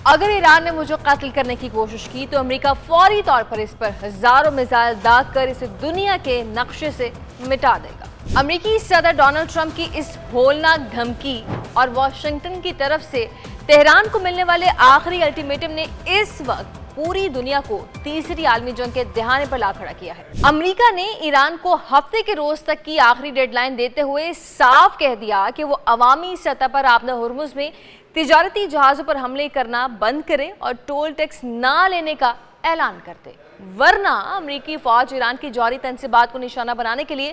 اگر ایران نے مجھے قتل کرنے کی کوشش کی تو امریکہ فوری طور پر اس پر ہزاروں میزائل داغ کر اسے دنیا کے نقشے سے مٹا دے گا۔ امریکی صدر ڈونلڈ ٹرمپ کی اس ہولناک دھمکی اور واشنگٹن کی طرف سے تہران کو ملنے والے آخری الٹیمیٹم نے اس وقت پوری دنیا کو تیسری عالمی جنگ کے دہانے پر لا کھڑا کیا ہے۔ امریکہ نے ایران کو ہفتے کے روز تک کی آخری ڈیڈ لائن دیتے ہوئے صاف کہہ دیا کہ وہ عوامی سطح پر آبنہ ہرمز میں تجارتی جہازوں پر حملے کرنا بند کرے اور ٹول ٹیکس نہ لینے کا اعلان کرتے، ورنہ امریکی فوج ایران کی جوہری تنصیبات کو نشانہ بنانے کے لیے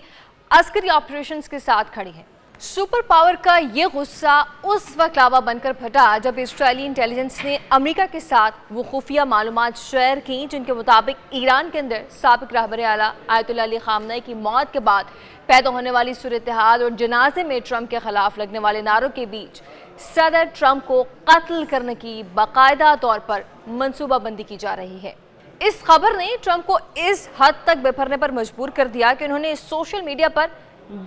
عسکری آپریشنز کے ساتھ کھڑی ہے۔ سپر پاور کا یہ غصہ اس وقت لاوا بن کر پھٹا جب اسرائیلی انٹیلیجنس نے امریکہ کے ساتھ وہ خفیہ معلومات شیئر کی جن کے مطابق ایران کے اندر سابق رہبر اعلیٰ آیت اللہ علی خامنئی کی موت کے بعد پیدا ہونے والی صورتحال اور جنازے میں ٹرمپ کے خلاف لگنے والے نعروں کے بیچ صدر ٹرمپ کو قتل کرنے کی باقاعدہ طور پر منصوبہ بندی کی جا رہی ہے۔ اس خبر نے ٹرمپ کو اس حد تک بے پھرنے پر مجبور کر دیا کہ انہوں نے سوشل میڈیا پر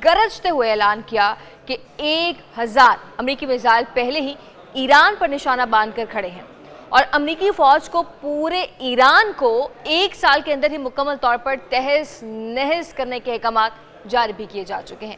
گرجتے ہوئے اعلان کیا کہ 1000 امریکی میزائل پہلے ہی ایران پر نشانہ باندھ کر کھڑے ہیں اور امریکی فوج کو پورے ایران کو 1 سال کے اندر ہی مکمل طور پر تہس نہس کرنے کے احکامات جاری بھی کیے جا چکے ہیں۔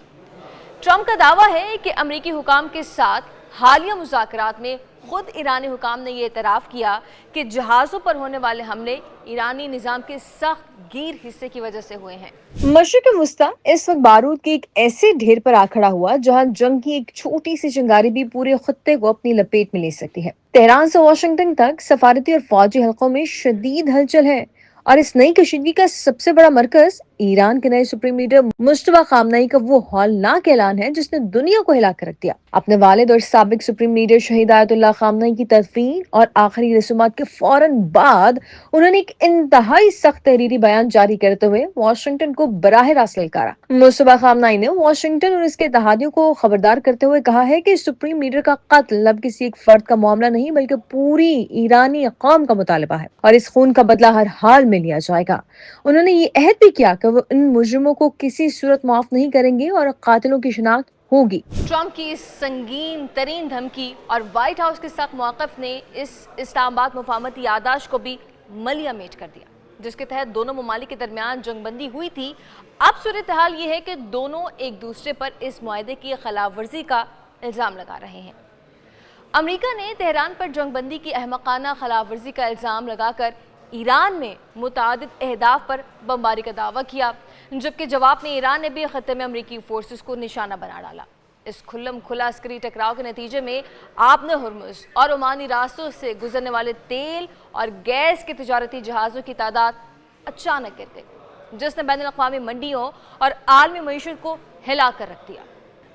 ٹرمپ کا دعویٰ ہے کہ امریکی حکام کے ساتھ حالیہ مذاکرات میں خود ایرانی حکام نے یہ اعتراف کیا کہ جہازوں پر ہونے والے حملے ایرانی نظام کے سخت گیر حصے کی وجہ سے ہوئے ہیں۔ مشرق وسطیٰ اس وقت بارود کے ایک ایسے ڈھیر پر آ کھڑا ہوا جہاں جنگ کی ایک چھوٹی سی چنگاری بھی پورے خطے کو اپنی لپیٹ میں لے سکتی ہے۔ تہران سے واشنگٹن تک سفارتی اور فوجی حلقوں میں شدید ہلچل ہے اور اس نئی کشیدگی کا سب سے بڑا مرکز ایران کے نئے سپریم لیڈر مجتبیٰ خامنئی کا وہ ہولناک اعلان ہے جس نے دنیا کو ہلا کر رکھ دیا۔ اپنے والد اور سابق سپریم لیڈر شہید آیت اللہ خامنئی کی تدفین اور آخری رسومات کے فوراً بعد انہوں نے ایک انتہائی سخت تحریری بیان جاری کرتے ہوئے واشنگٹن کو براہ راست للکارا۔ مجتبیٰ خامنئی نے واشنگٹن اور اس کے اتحادیوں کو خبردار کرتے ہوئے کہا ہے کہ سپریم لیڈر کا قتل اب کسی ایک فرد کا معاملہ نہیں بلکہ پوری ایرانی قوم کا مطالبہ ہے اور اس خون کا بدلہ ہر حال میں لیا جائے گا۔ انہوں نے یہ عہد بھی کیا کہ وہ ان مجرموں کو کسی صورت معاف نہیں کریں گے اور قاتلوں کی شناخت ہوگی۔ ٹرمپ کی اس سنگین ترین دھمکی اور وائٹ ہاؤس کے سخت موقف نے اس اسلام آباد مفاہمتی یادداشت کو بھی ملیا میٹ کر دیا جس کے تحت دونوں ممالک کے درمیان جنگ بندی ہوئی تھی۔ اب صورتحال یہ ہے کہ دونوں ایک دوسرے پر اس معاہدے کی خلاف ورزی کا الزام لگا رہے ہیں۔ امریکہ نے تہران پر جنگ بندی کی احمقانہ خلاف ورزی کا الزام لگا کر ایران میں متعدد اہداف پر بمباری کا دعویٰ کیا، جبکہ جواب میں ایران نے بھی خطے میں امریکی فورسز کو نشانہ بنا ڈالا۔ اس کھلم کھلا عسکری ٹکراؤ کے نتیجے میں آبنہ ہرمز اور عمانی راستوں سے گزرنے والے تیل اور گیس کے تجارتی جہازوں کی تعداد اچانک گر گئی، جس نے بین الاقوامی منڈیوں اور عالمی معیشت کو ہلا کر رکھ دیا۔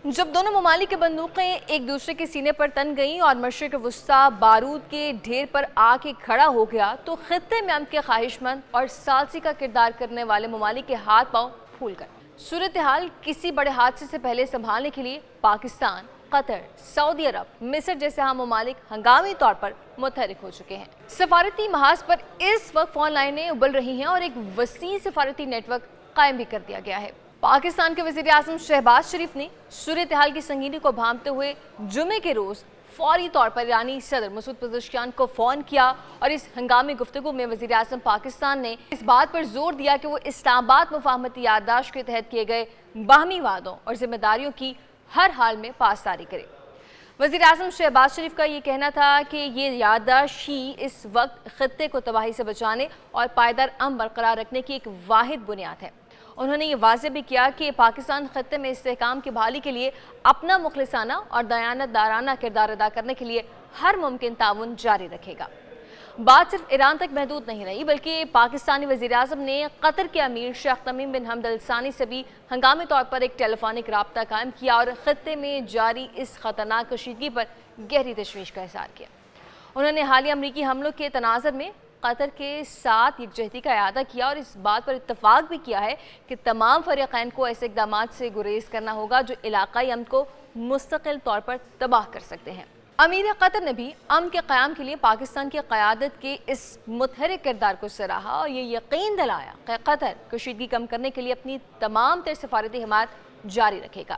جب دونوں ممالک کی بندوقیں ایک دوسرے کے سینے پر تن گئیں اور مشرق وسطیٰ بارود کے ڈھیر پر آ کے کھڑا ہو گیا تو خطے میں امن کے خواہش مند اور ثالثی کا کردار کرنے والے ممالک کے ہاتھ پاؤں پھول گئے۔ صورتحال کسی بڑے حادثے سے پہلے سنبھالنے کے لیے پاکستان، قطر، سعودی عرب، مصر جیسے ہم ممالک ہنگامی طور پر متحرک ہو چکے ہیں۔ سفارتی محاذ پر اس وقت فون لائنیں ابل رہی ہیں اور ایک وسیع سفارتی نیٹ ورک قائم بھی کر دیا گیا ہے۔ پاکستان کے وزیر اعظم شہباز شریف نے صورتحال کی سنگینی کو بھانپتے ہوئے جمعے کے روز فوری طور پر ایرانی صدر مسعود پزشکیان کو فون کیا اور اس ہنگامی گفتگو میں وزیر اعظم پاکستان نے اس بات پر زور دیا کہ وہ اسلام آباد مفاہمتی یادداشت کے تحت کیے گئے باہمی وعدوں اور ذمہ داریوں کی ہر حال میں پاسداری کرے۔ وزیر اعظم شہباز شریف کا یہ کہنا تھا کہ یہ یادداشت ہی اس وقت خطے کو تباہی سے بچانے اور پائیدار امن برقرار رکھنے کی ایک واحد بنیاد ہے۔ انہوں نے یہ واضح بھی کیا کہ پاکستان خطے میں استحکام کی بحالی کے لیے اپنا مخلصانہ اور دیانت دارانہ کردار ادا کرنے کے لیے ہر ممکن تعاون جاری رکھے گا۔ بات صرف ایران تک محدود نہیں رہی بلکہ پاکستانی وزیر اعظم نے قطر کے امیر شیخ تمیم بن حمد ال ثانی سے بھی ہنگامی طور پر ایک ٹیلی فونک رابطہ قائم کیا اور خطے میں جاری اس خطرناک کشیدگی پر گہری تشویش کا اظہار کیا۔ انہوں نے حالیہ امریکی حملوں کے تناظر میں قطر کے ساتھ یکجہتی کا اعادہ کیا اور اس بات پر اتفاق بھی کیا ہے کہ تمام فریقین کو ایسے اقدامات سے گریز کرنا ہوگا جو علاقائی امن کو مستقل طور پر تباہ کر سکتے ہیں۔ امیر قطر نے بھی امن کے قیام کے لیے پاکستان کی قیادت کے اس متحرک کردار کو سراہا اور یہ یقین دلایا کہ قطر کشیدگی کم کرنے کے لیے اپنی تمام تر سفارتی حمایت جاری رکھے گا۔